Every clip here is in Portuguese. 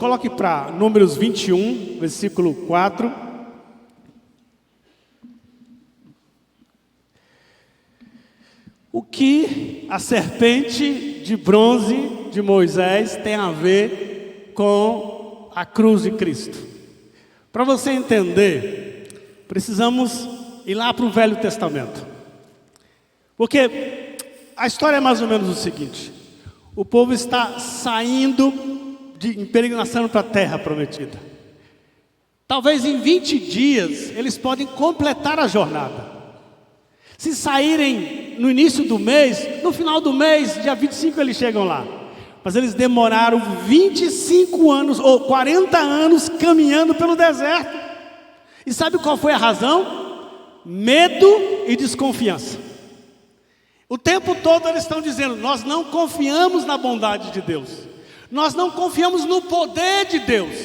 coloque para Números 21, versículo 4. O que a serpente de bronze de Moisés tem a ver com a cruz de Cristo? Para você entender, precisamos ir lá para o Velho Testamento. Porque a história é mais ou menos o seguinte: o povo está saindo em peregrinação para a terra prometida. Talvez em 20 dias eles podem completar a jornada. Se saírem no início do mês, no final do mês, dia 25 eles chegam lá. Mas eles demoraram 25 anos ou 40 anos caminhando pelo deserto. E sabe qual foi a razão? Medo e desconfiança. O tempo todo eles estão dizendo: nós não confiamos na bondade de Deus. Nós não confiamos no poder de Deus.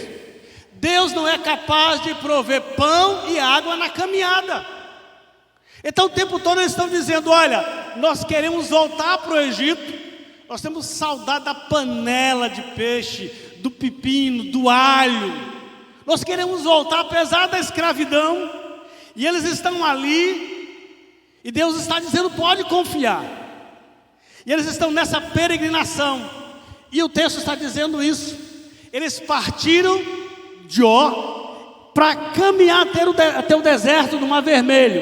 Deus não é capaz de prover pão e água na caminhada. Então o tempo todo eles estão dizendo: olha, nós queremos voltar para o Egito. Nós temos saudade da panela de peixe, do pepino, do alho. Nós queremos voltar apesar da escravidão. E eles estão ali, e Deus está dizendo: pode confiar. E eles estão nessa peregrinação. E o texto está dizendo isso. Eles partiram de Ó para caminhar até o deserto do Mar Vermelho.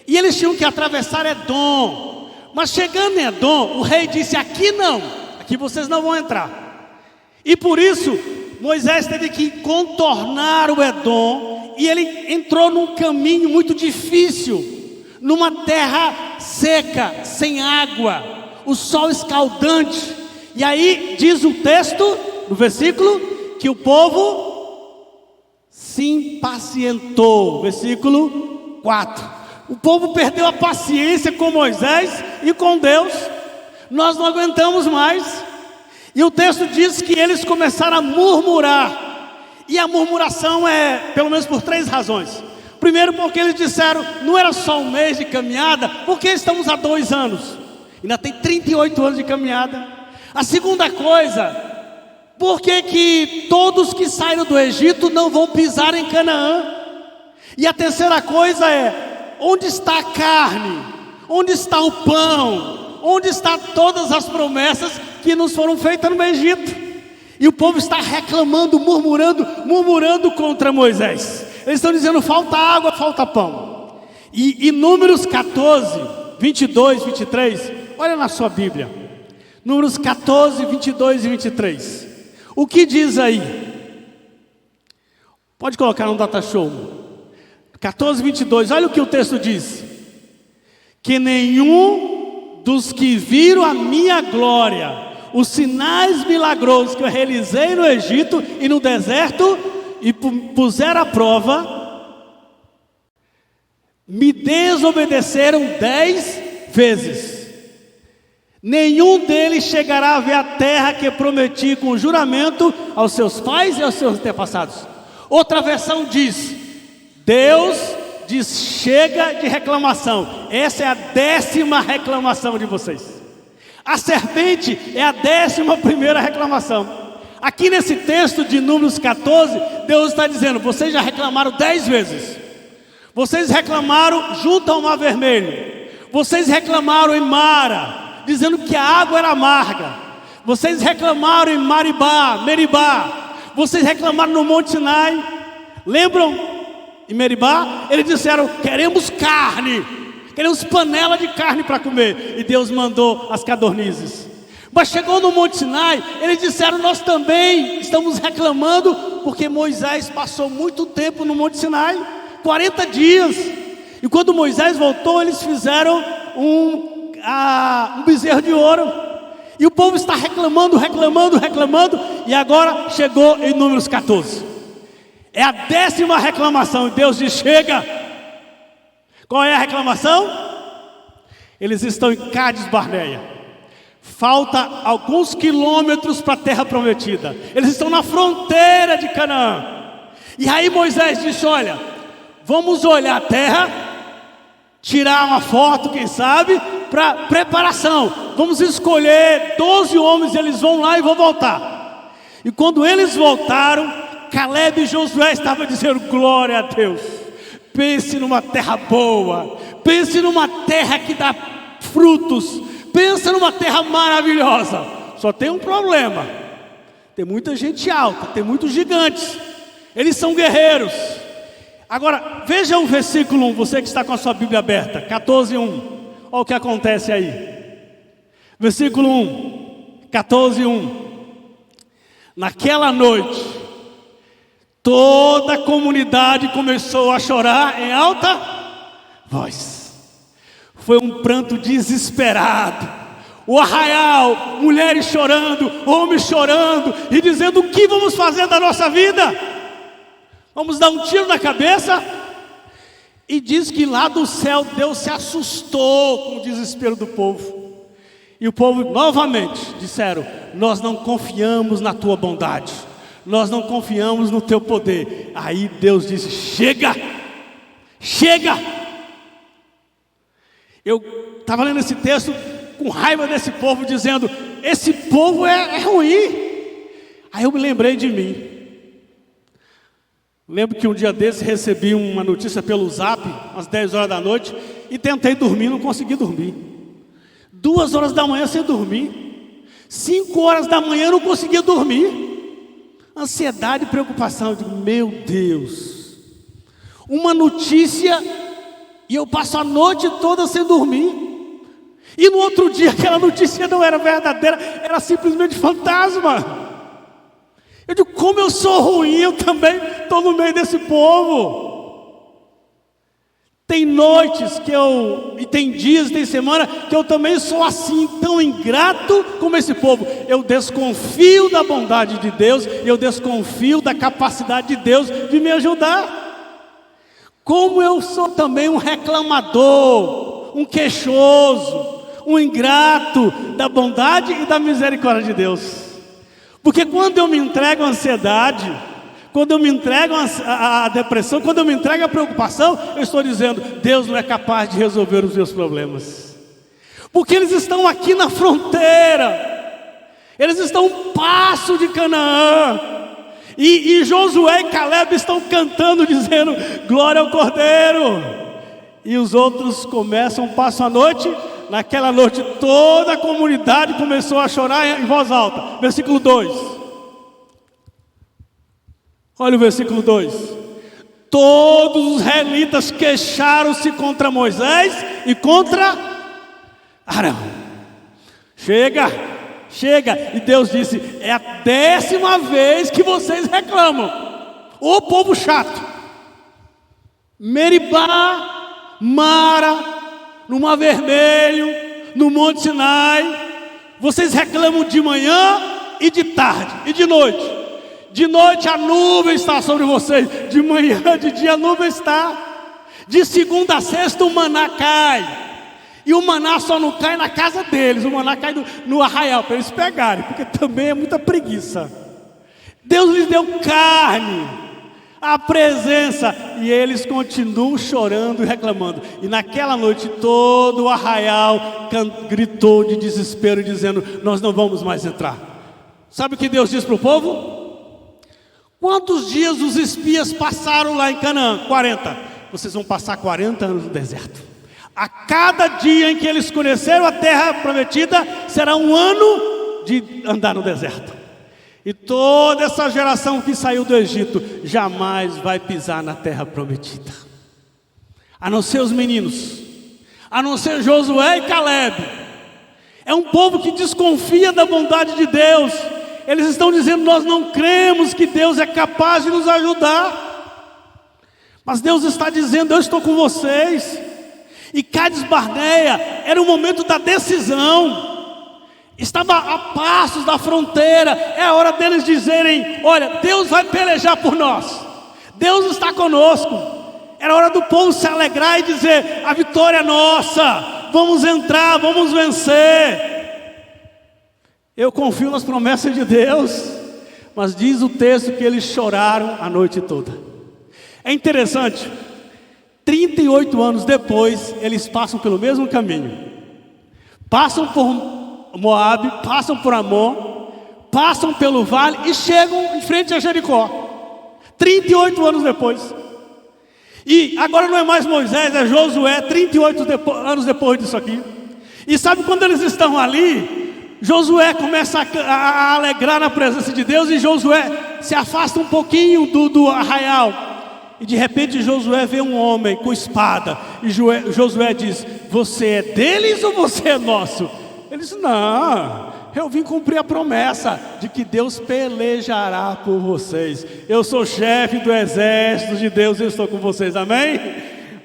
E eles tinham que atravessar Edom. Mas chegando em Edom, o rei disse: aqui não, aqui vocês não vão entrar. E por isso Moisés teve que contornar o Edom. E ele entrou num caminho muito difícil, numa terra seca, sem água, o sol escaldante. E aí diz o texto, no versículo, que o povo se impacientou. Versículo 4. O povo perdeu a paciência com Moisés e com Deus. Nós não aguentamos mais. E o texto diz que eles começaram a murmurar. E a murmuração é, pelo menos por 3 razões. Primeiro, porque eles disseram: não era só um mês de caminhada, porque estamos há 2 anos. Ainda tem 38 anos de caminhada. A segunda coisa, por que todos que saíram do Egito não vão pisar em Canaã? E a terceira coisa é: onde está a carne? Onde está o pão? Onde estão todas as promessas que nos foram feitas no Egito? E o povo está reclamando, murmurando contra Moisés. Eles estão dizendo: falta água, falta pão. E Números 14, 22, 23, olha na sua Bíblia. Números 14, 22 e 23. O que diz aí? Pode colocar no data show. 14, 22, olha o que o texto diz: que nenhum dos que viram a minha glória, os sinais milagrosos que eu realizei no Egito e no deserto, e puseram à prova, me desobedeceram 10 vezes. Nenhum deles chegará a ver a terra que prometi com juramento aos seus pais e aos seus antepassados. Outra versão diz: Deus diz: chega de reclamação. Essa é a 10ª reclamação de vocês. A serpente é a 11ª reclamação. Aqui nesse texto de Números 14, Deus está dizendo: vocês já reclamaram 10 vezes. Vocês reclamaram junto ao Mar Vermelho. Vocês reclamaram em Mara, dizendo que a água era amarga. Vocês reclamaram em Meribá. Vocês reclamaram no Monte Sinai. Lembram? Em Meribá, eles disseram: queremos carne, queremos panela de carne para comer. E Deus mandou as codornizes. Mas chegou no Monte Sinai, eles disseram: nós também estamos reclamando, porque Moisés passou muito tempo no Monte Sinai, 40 dias. E quando Moisés voltou, eles fizeram um bezerro de ouro. E o povo está reclamando. E agora chegou em Números 14. É a 10ª reclamação. E Deus diz: chega. Qual é a reclamação? Eles estão em Cádiz Barneia. Falta alguns quilômetros para a terra prometida. Eles estão na fronteira de Canaã. E aí Moisés disse: olha, vamos olhar a terra, tirar uma foto, quem sabe, para preparação. Vamos escolher 12 homens, eles vão lá e vão voltar. E quando eles voltaram, Caleb e Josué estavam dizendo: glória a Deus. Pense numa terra boa, pense numa terra que dá frutos, pense numa terra maravilhosa. Só tem um problema: tem muita gente alta, tem muitos gigantes, eles são guerreiros. Agora, veja o versículo 1, você que está com a sua Bíblia aberta, 14:1. Olha o que acontece aí. Versículo 1, 14:1. Naquela noite, toda a comunidade começou a chorar em alta voz. Foi um pranto desesperado. O arraial, mulheres chorando, homens chorando e dizendo: o que vamos fazer da nossa vida? Vamos dar um tiro na cabeça? E diz que lá do céu Deus se assustou com o desespero do povo. E o povo novamente disseram: nós não confiamos na tua bondade, nós não confiamos no teu poder. Aí Deus disse: chega, chega. Eu estava lendo esse texto com raiva desse povo, dizendo: esse povo é ruim. Aí eu me lembrei de mim. Lembro que um dia desse recebi uma notícia pelo Zap, às 10 horas da noite, e tentei dormir, não consegui dormir. 2 horas da manhã sem dormir, 5 horas da manhã eu não conseguia dormir. Ansiedade e preocupação. Eu digo: meu Deus, uma notícia e eu passo a noite toda sem dormir. E no outro dia aquela notícia não era verdadeira, era simplesmente fantasma. Eu digo: como eu sou ruim, eu também estou no meio desse povo. Tem noites e tem dias, tem semana que eu também sou assim, tão ingrato como esse povo. Eu desconfio da bondade de Deus, eu desconfio da capacidade de Deus de me ajudar. Como eu sou também um reclamador, um queixoso, um ingrato da bondade e da misericórdia de Deus. Porque quando eu me entrego à ansiedade, quando eu me entrego à depressão, quando eu me entrego à preocupação, eu estou dizendo: Deus não é capaz de resolver os meus problemas. Porque eles estão aqui na fronteira, eles estão um passo de Canaã, e Josué e Caleb estão cantando, dizendo: glória ao Cordeiro. E os outros começam, passam a noite. Naquela noite toda a comunidade começou a chorar em voz alta. Versículo 2. Olha o versículo 2. Todos os israelitas queixaram-se contra Moisés e contra Arão. Chega, chega. E Deus disse: é a 10ª vez que vocês reclamam. Ô povo chato. Meribá, Mara, no Mar Vermelho, no Monte Sinai, vocês reclamam de manhã e de tarde e de noite. De noite a nuvem está sobre vocês, de manhã, de dia a nuvem está. De segunda a sexta o maná cai. E o maná só não cai na casa deles, o maná cai no arraial para eles pegarem, porque também é muita preguiça. Deus lhes deu carne, a presença, e eles continuam chorando e reclamando. E naquela noite todo o arraial gritou de desespero, dizendo: nós não vamos mais entrar. Sabe o que Deus diz para o povo? Quantos dias os espias passaram lá em Canaã? 40. Vocês vão passar 40 anos no deserto. A cada dia em que eles conheceram a terra prometida, será um ano de andar no deserto. E toda essa geração que saiu do Egito jamais vai pisar na terra prometida, a não ser os meninos, a não ser Josué e Caleb. É um povo que desconfia da bondade de Deus. Eles estão dizendo: nós não cremos que Deus é capaz de nos ajudar. Mas Deus está dizendo: eu estou com vocês. E Cades Barneia era o momento da decisão. Estava a passos da fronteira. É a hora deles dizerem: olha, Deus vai pelejar por nós, Deus está conosco. Era hora do povo se alegrar e dizer: a vitória é nossa, vamos entrar, vamos vencer. Eu confio nas promessas de Deus, mas diz o texto que eles choraram a noite toda. É interessante, 38 anos depois, eles passam pelo mesmo caminho. Passam por Moabe, passam por Amon, passam pelo vale e chegam em frente a Jericó, 38 anos depois. E agora não é mais Moisés, é Josué, 38 anos depois disso aqui. E sabe quando eles estão ali, Josué começa a alegrar na presença de Deus, e Josué se afasta um pouquinho do arraial. E de repente Josué vê um homem com espada, e Josué diz: você é deles ou você é nosso? Ele diz: não, eu vim cumprir a promessa de que Deus pelejará por vocês. Eu sou chefe do exército de Deus e eu estou com vocês, amém?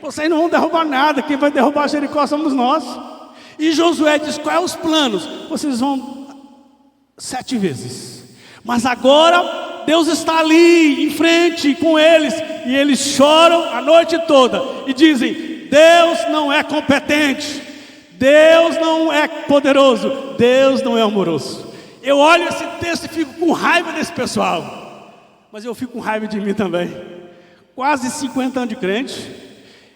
Vocês não vão derrubar nada, quem vai derrubar Jericó somos nós. E Josué diz: quais são os planos? Vocês vão 7 vezes, mas agora Deus está ali em frente com eles, e eles choram a noite toda e dizem: Deus não é competente, Deus não é poderoso, Deus não é amoroso. Eu olho esse texto e fico com raiva desse pessoal, mas eu fico com raiva de mim também. Quase 50 anos de crente,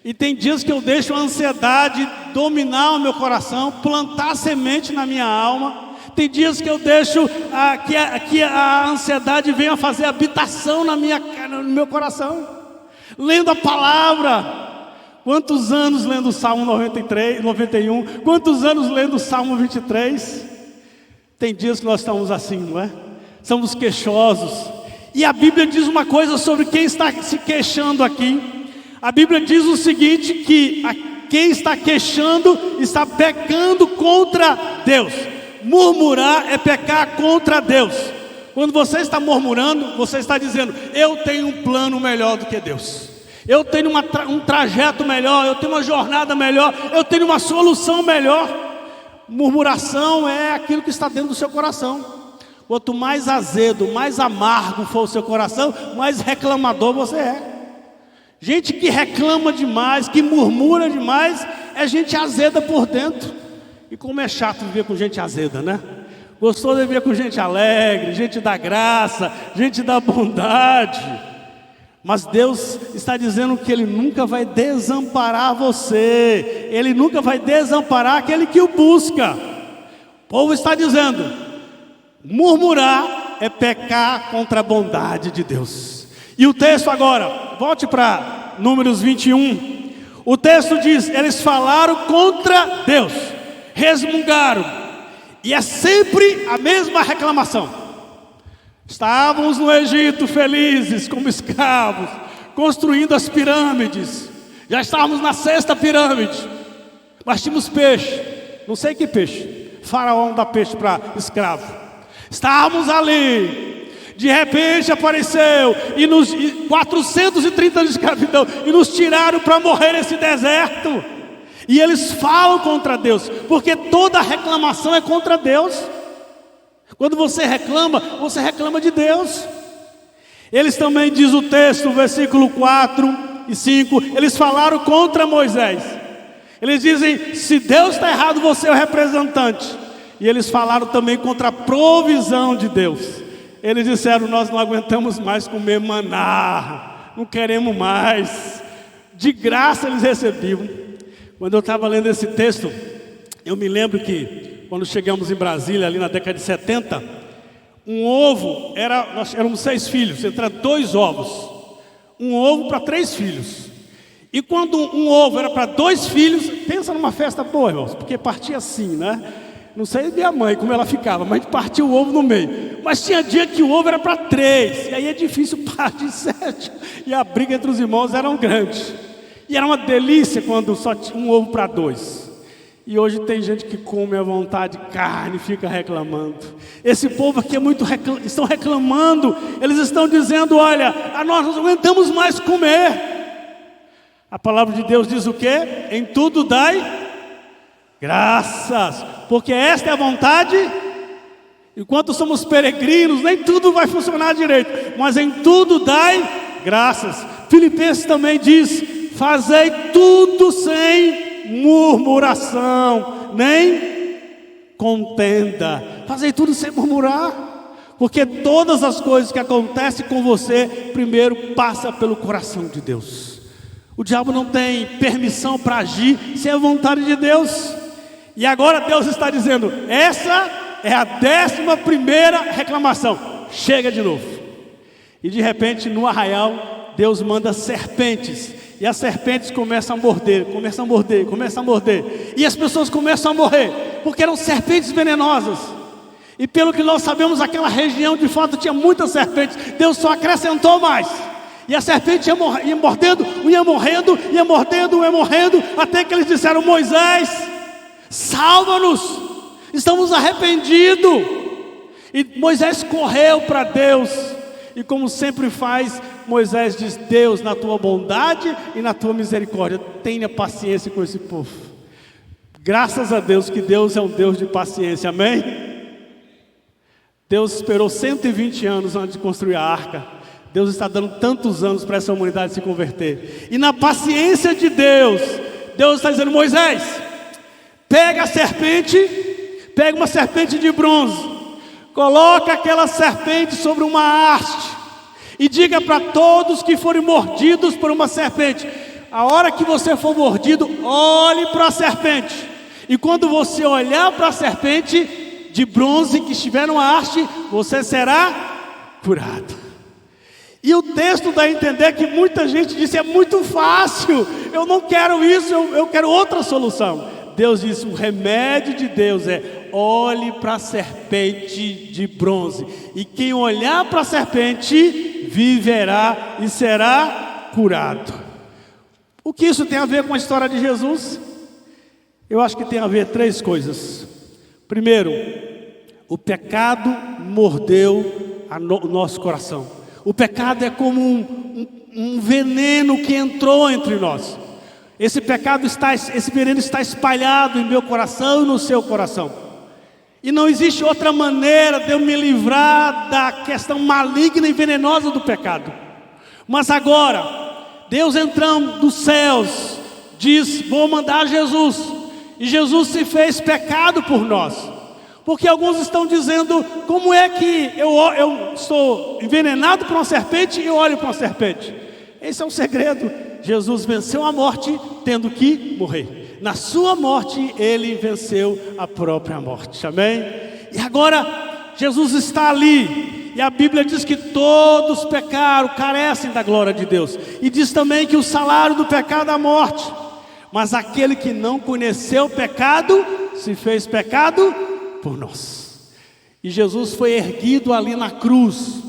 e tem dias que eu deixo a ansiedade dominar o meu coração, plantar semente na minha alma. Tem dias que eu deixo que a ansiedade venha fazer habitação no meu coração, lendo a palavra. Quantos anos lendo o Salmo 93, 91? Quantos anos lendo o Salmo 23? Tem dias que nós estamos assim, não é? Somos queixosos. E a Bíblia diz uma coisa sobre quem está se queixando aqui. A Bíblia diz o seguinte, que quem está queixando está pecando contra Deus. Murmurar é pecar contra Deus. Quando você está murmurando, você está dizendo: eu tenho um plano melhor do que Deus, eu tenho um trajeto melhor, eu tenho uma jornada melhor, eu tenho uma solução melhor. Murmuração é aquilo que está dentro do seu coração. Quanto mais azedo, mais amargo for o seu coração, mais reclamador você é. Gente que reclama demais, que murmura demais, é gente azeda por dentro. E como é chato viver com gente azeda, né? Gostoso de viver com gente alegre, gente da graça, gente da bondade. Mas Deus está dizendo que Ele nunca vai desamparar você. Ele nunca vai desamparar aquele que o busca. O povo está dizendo: murmurar é pecar contra a bondade de Deus. E o texto agora, volte para Números 21. O texto diz: eles falaram contra Deus, resmungaram, e é sempre a mesma reclamação. Estávamos no Egito felizes como escravos, construindo as pirâmides. Já estávamos na 6ª pirâmide, mas tínhamos peixe, não sei que peixe, Faraó dá peixe para escravo. Estávamos ali, de repente apareceu, e 430 anos de escravidão, e nos tiraram para morrer nesse deserto. E eles falam contra Deus, porque toda reclamação é contra Deus. Quando você reclama de Deus. Eles também, diz o texto, versículo 4 e 5, eles falaram contra Moisés. Eles dizem: se Deus está errado, você é o representante. E eles falaram também contra a provisão de Deus. Eles disseram: nós não aguentamos mais comer maná, não queremos mais. De graça eles recebiam. Quando eu estava lendo esse texto, eu me lembro que quando chegamos em Brasília, ali na década de 70, um ovo, nós éramos 6 filhos, entraram 2 ovos. Um ovo para 3 filhos. E quando um ovo era para 2 filhos, pensa numa festa boa, irmãos, porque partia assim, né? Não sei minha mãe como ela ficava, mas a gente partia o ovo no meio. Mas tinha dia que o ovo era para 3, e aí é difícil partir 7. E a briga entre os irmãos era grande. E era uma delícia quando só tinha um ovo para 2. E hoje tem gente que come à vontade carne e fica reclamando. Esse povo aqui estão reclamando. Eles estão dizendo: olha, nós não aguentamos mais comer. A palavra de Deus diz o quê? Em tudo dai graças, porque esta é a vontade. Enquanto somos peregrinos, nem tudo vai funcionar direito, mas em tudo dai graças. Filipenses também diz: fazei tudo sem murmuração, nem contenda. Fazei tudo sem murmurar, porque todas as coisas que acontecem com você, primeiro passa pelo coração de Deus. O diabo não tem permissão para agir sem a vontade de Deus. E agora Deus está dizendo: essa é a 11ª reclamação. Chega de novo. E de repente, no arraial, Deus manda serpentes. E as serpentes começam a morder, começam a morder. E as pessoas começam a morrer, porque eram serpentes venenosas. E pelo que nós sabemos, aquela região de fato tinha muitas serpentes. Deus só acrescentou mais. E a serpente ia mordendo, ia morrendo, até que eles disseram: Moisés, salva-nos, estamos arrependidos. E Moisés correu para Deus. E como sempre faz, Moisés diz: Deus, na tua bondade e na tua misericórdia, tenha paciência com esse povo. Graças a Deus que Deus é um Deus de paciência, amém? Deus esperou 120 anos antes de construir a arca. Deus está dando tantos anos para essa humanidade se converter. E na paciência de Deus, Deus está dizendo: Moisés, pega a serpente, pega uma serpente de bronze, coloca aquela serpente sobre uma haste e diga para todos que forem mordidos por uma serpente: a hora que você for mordido, olhe para a serpente. E quando você olhar para a serpente de bronze que estiver numa haste, você será curado. E o texto dá a entender que muita gente disse: é muito fácil, eu não quero isso, eu quero outra solução. Deus disse: o remédio de Deus é: olhe para a serpente de bronze, e quem olhar para a serpente viverá e será curado. O que isso tem a ver com a história de Jesus? Eu acho que tem a ver 3 coisas. Primeiro, o pecado mordeu o nosso coração. O pecado é como um veneno que entrou entre nós. Esse veneno está espalhado em meu coração e no seu coração. E não existe outra maneira de eu me livrar da questão maligna e venenosa do pecado. Mas agora, Deus entrando dos céus, diz: vou mandar Jesus. E Jesus se fez pecado por nós. Porque alguns estão dizendo: como é que eu sou envenenado por uma serpente e eu olho para uma serpente? Esse é um segredo. Jesus venceu a morte tendo que morrer. Na sua morte ele venceu a própria morte, amém? E agora Jesus está ali, e a Bíblia diz que todos pecaram, carecem da glória de Deus. E diz também que o salário do pecado é a morte. Mas aquele que não conheceu o pecado, se fez pecado por nós. E Jesus foi erguido ali na cruz,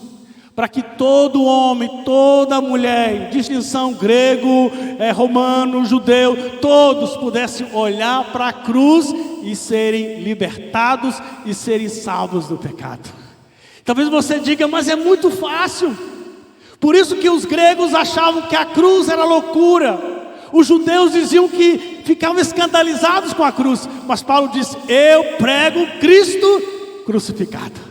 para que todo homem, toda mulher, distinção grego, romano, judeu, todos pudessem olhar para a cruz e serem libertados e serem salvos do pecado. Talvez você diga: mas é muito fácil. Por isso que os gregos achavam que a cruz era loucura. Os judeus diziam que ficavam escandalizados com a cruz. Mas Paulo disse: eu prego Cristo crucificado.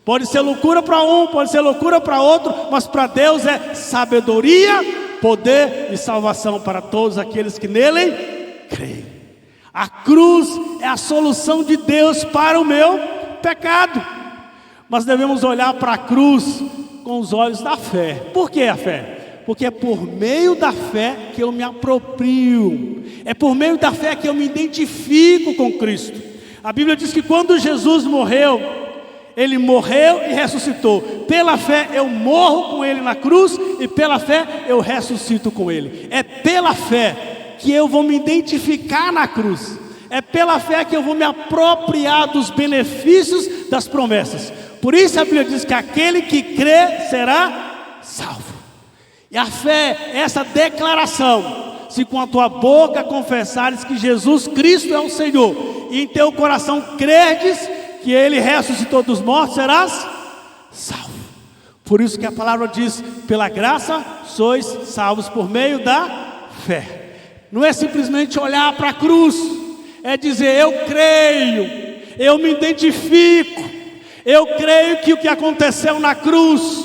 Pode ser loucura para um, pode ser loucura para outro, mas para Deus é sabedoria, poder e salvação para todos aqueles que nele creem. A cruz é a solução de Deus para o meu pecado. Mas devemos olhar para a cruz com os olhos da fé. Por que a fé? Porque é por meio da fé que eu me aproprio. É por meio da fé que eu me identifico com Cristo. A Bíblia diz que quando Jesus morreu, Ele morreu e ressuscitou. Pela fé eu morro com Ele na cruz, e pela fé eu ressuscito com Ele. É pela fé que eu vou me identificar na cruz. É pela fé que eu vou me apropriar dos benefícios das promessas. Por isso a Bíblia diz que aquele que crê será salvo. E a fé é essa declaração: se com a tua boca confessares que Jesus Cristo é o Senhor, e em teu coração creres que Ele ressuscitou dos mortos, serás salvo. Por isso que a palavra diz: pela graça sois salvos por meio da fé. Não é simplesmente olhar para a cruz, é dizer: eu creio, eu me identifico, eu creio que o que aconteceu na cruz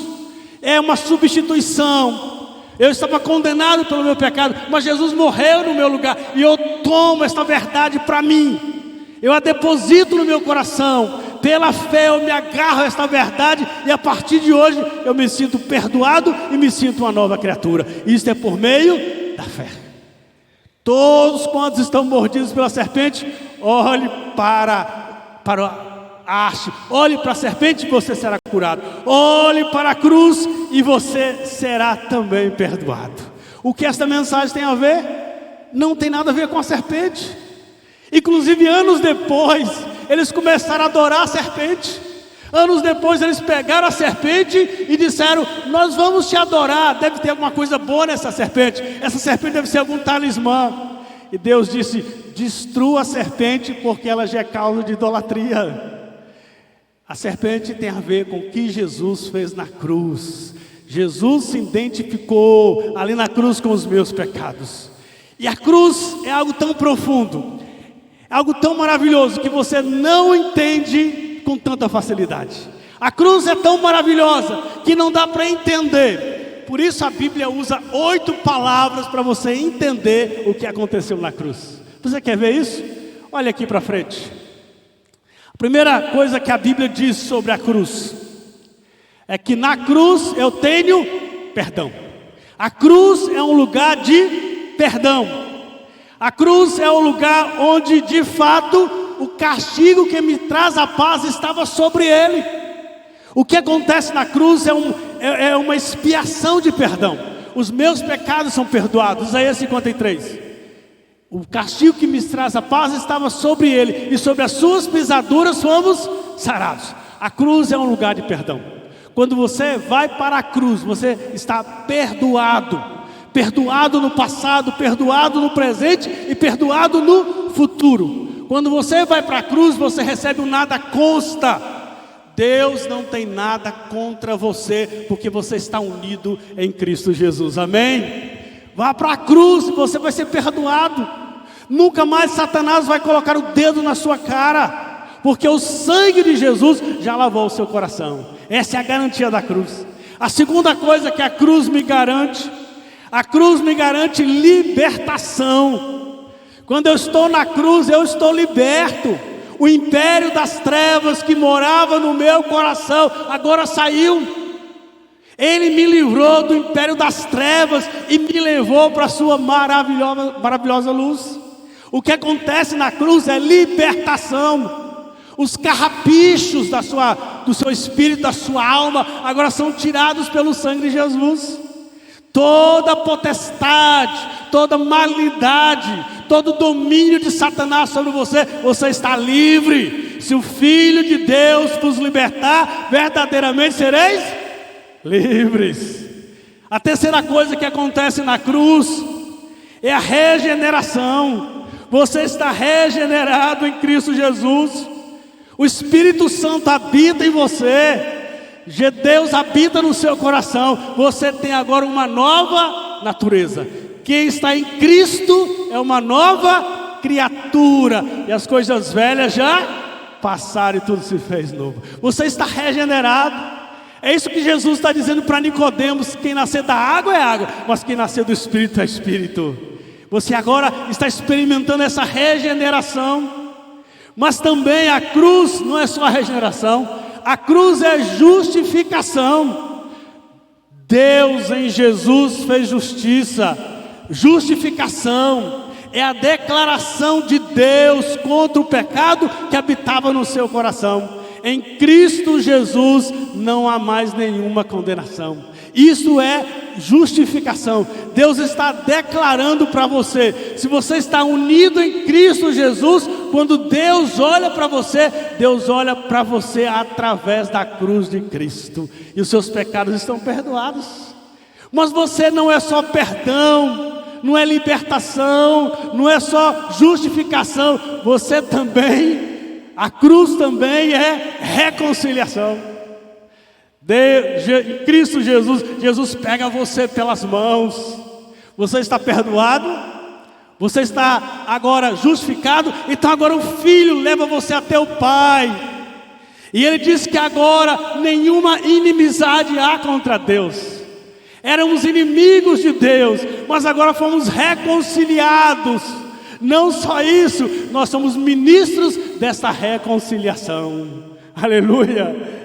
é uma substituição. Eu estava condenado pelo meu pecado, mas Jesus morreu no meu lugar, e eu tomo esta verdade para mim, eu a deposito no meu coração. Pela fé eu me agarro a esta verdade, e a partir de hoje eu me sinto perdoado e me sinto uma nova criatura. Isso é por meio da fé. Todos quantos estão mordidos pela serpente, olhe para haste. Olhe para a serpente e você será curado. Olhe para a cruz e você será também perdoado. O que esta mensagem tem a ver? Não tem nada a ver com a serpente. Inclusive anos depois, eles começaram a adorar a serpente. Anos depois eles pegaram a serpente e disseram: nós vamos te adorar, deve ter alguma coisa boa nessa serpente. Essa serpente deve ser algum talismã. E Deus disse: destrua a serpente, porque ela já é causa de idolatria. A serpente tem a ver com o que Jesus fez na cruz. Jesus se identificou ali na cruz com os meus pecados. E a cruz é algo tão profundo, é algo tão maravilhoso que você não entende com tanta facilidade. A cruz é tão maravilhosa que não dá para entender. Por isso a Bíblia usa 8 palavras para você entender o que aconteceu na cruz. Você quer ver isso? Olha aqui para frente. A primeira coisa que a Bíblia diz sobre a cruz é que na cruz eu tenho perdão. A cruz é um lugar de perdão. A cruz é o lugar onde de fato o castigo que me traz a paz estava sobre ele. O que acontece na cruz é uma expiação de perdão. Os meus pecados são perdoados. Isaías 53. O castigo que me traz a paz estava sobre ele, e sobre as suas pisaduras fomos sarados. A cruz é um lugar de perdão. Quando você vai para a cruz, você está perdoado. Perdoado no passado, perdoado no presente e perdoado no futuro. Quando você vai para a cruz, você recebe um nada consta. Deus não tem nada contra você, porque você está unido em Cristo Jesus, amém? Vá para a cruz e você vai ser perdoado. Nunca mais Satanás vai colocar o dedo na sua cara, porque o sangue de Jesus já lavou o seu coração. Essa é a garantia da cruz. A segunda coisa que a cruz me garante libertação. Quando eu estou na cruz, eu estou liberto. O império das trevas que morava no meu coração agora saiu. Ele me livrou do império das trevas e me levou para a sua maravilhosa luz. O que acontece na cruz é libertação. Os carrapichos do seu espírito, da sua alma, agora são tirados pelo sangue de Jesus. Toda potestade, toda malignidade, todo domínio de Satanás sobre você, você está livre. Se o Filho de Deus vos libertar, verdadeiramente sereis livres. A terceira coisa que acontece na cruz é a regeneração. Você está regenerado em Cristo Jesus. O Espírito Santo habita em você. Deus habita no seu coração. Você tem agora uma nova natureza. Quem está em Cristo é uma nova criatura, e as coisas velhas já passaram e tudo se fez novo. Você está regenerado. É isso que Jesus está dizendo para Nicodemos: quem nascer da água é água, mas quem nascer do Espírito é Espírito. Você agora está experimentando essa regeneração. Mas também a cruz não é só a regeneração, a cruz é justificação. Deus em Jesus fez justiça. Justificação é a declaração de Deus contra o pecado que habitava no seu coração. Em Cristo Jesus não há mais nenhuma condenação. Isso é justificação. Deus está declarando para você, se você está unido em Cristo Jesus, quando Deus olha para você, Deus olha para você através da cruz de Cristo, e os seus pecados estão perdoados. Mas você não é só perdão, não é libertação, não é só justificação, você também, a cruz também é reconciliação. Em Cristo Jesus, Jesus pega você pelas mãos. Você está perdoado, você está agora justificado. Então agora o Filho leva você até o Pai, e Ele diz que agora nenhuma inimizade há contra Deus. Éramos inimigos de Deus, mas agora fomos reconciliados. Não só isso, nós somos ministros dessa reconciliação. Aleluia.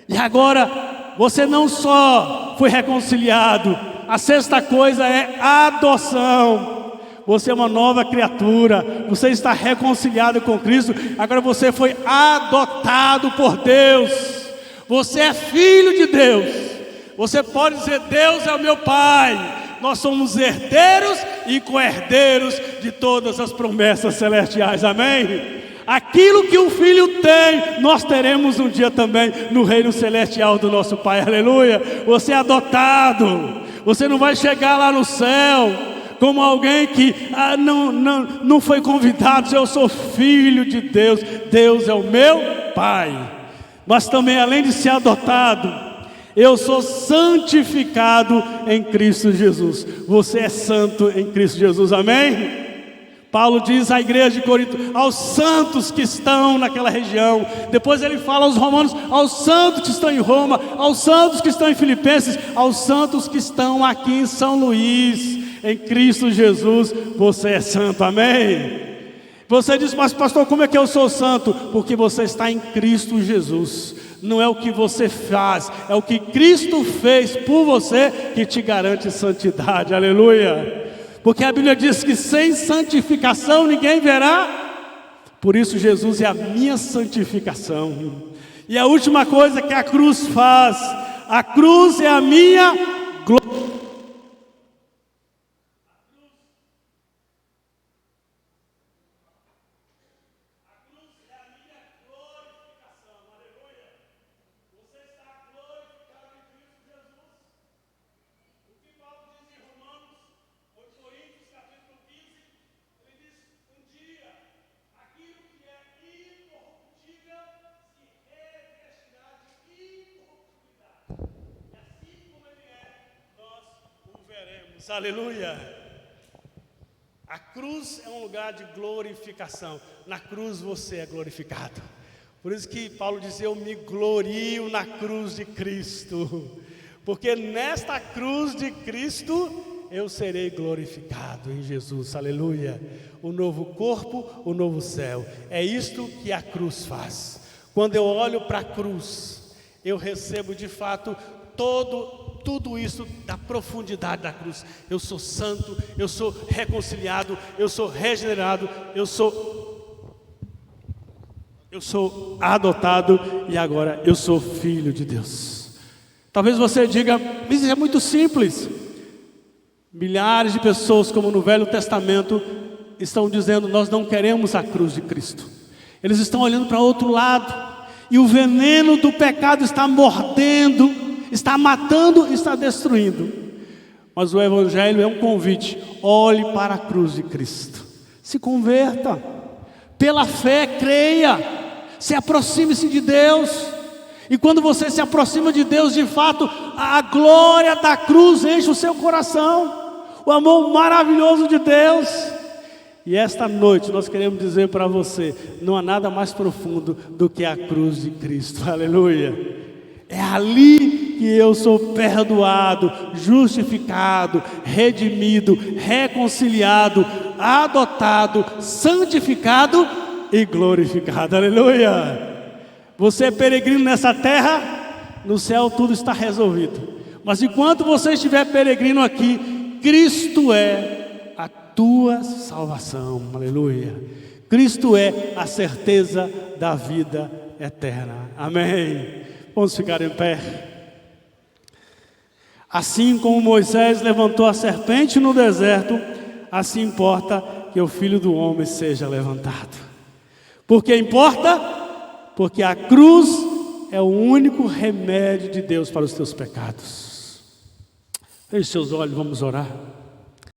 E agora, você não só foi reconciliado, a sexta coisa é a adoção. Você é uma nova criatura, você está reconciliado com Cristo, agora você foi adotado por Deus, você é filho de Deus. Você pode dizer: Deus é o meu Pai. Nós somos herdeiros e co-herdeiros de todas as promessas celestiais, amém? Aquilo que o Filho tem, nós teremos um dia também no reino celestial do nosso Pai, aleluia. Você é adotado, você não vai chegar lá no céu como alguém que não foi convidado. Eu sou filho de Deus, Deus é o meu Pai. Mas também, além de ser adotado, eu sou santificado em Cristo Jesus. Você é santo em Cristo Jesus, amém? Paulo diz à igreja de Corinto, aos santos que estão naquela região. Depois ele fala aos romanos, aos santos que estão em Roma, aos santos que estão em Filipenses, aos santos que estão aqui em São Luís, em Cristo Jesus. Você é santo, amém? Você diz: mas pastor, como é que eu sou santo? Porque você está em Cristo Jesus. Não é o que você faz, é o que Cristo fez por você que te garante santidade, aleluia. Porque a Bíblia diz que sem santificação ninguém verá. Por isso Jesus é a minha santificação. E a última coisa que a cruz faz, a cruz é a minha glória. Aleluia. A cruz é um lugar de glorificação. Na cruz você é glorificado. Por isso que Paulo diz: eu me glorio na cruz de Cristo, porque nesta cruz de Cristo eu serei glorificado em Jesus, aleluia. O novo corpo, o novo céu. É isto que a cruz faz. Quando eu olho para a cruz, eu recebo de fato tudo isso da profundidade da cruz. Eu sou santo, eu sou reconciliado, eu sou regenerado, eu sou adotado e agora eu sou filho de Deus. Talvez você diga: mas isso é muito simples. Milhares de pessoas, como no Velho Testamento, estão dizendo: nós não queremos a cruz de Cristo. Eles estão olhando para outro lado, e o veneno do pecado está mordendo, está matando, está destruindo. Mas o Evangelho é um convite: olhe para a cruz de Cristo, se converta, pela fé creia, se aproxime-se de Deus. E quando você se aproxima de Deus, de fato, a glória da cruz enche o seu coração, o amor maravilhoso de Deus. E esta noite nós queremos dizer para você: não há nada mais profundo do que a cruz de Cristo, aleluia. É ali que eu sou perdoado, justificado, redimido, reconciliado, adotado, santificado e glorificado, aleluia. Você é peregrino nessa terra, no céu tudo está resolvido. Mas enquanto você estiver peregrino aqui, Cristo é a tua salvação, aleluia. Cristo é a certeza da vida eterna, amém. Vamos ficar em pé. Assim como Moisés levantou a serpente no deserto, assim importa que o Filho do Homem seja levantado. Por que importa? Porque a cruz é o único remédio de Deus para os teus pecados. Feche seus olhos, vamos orar.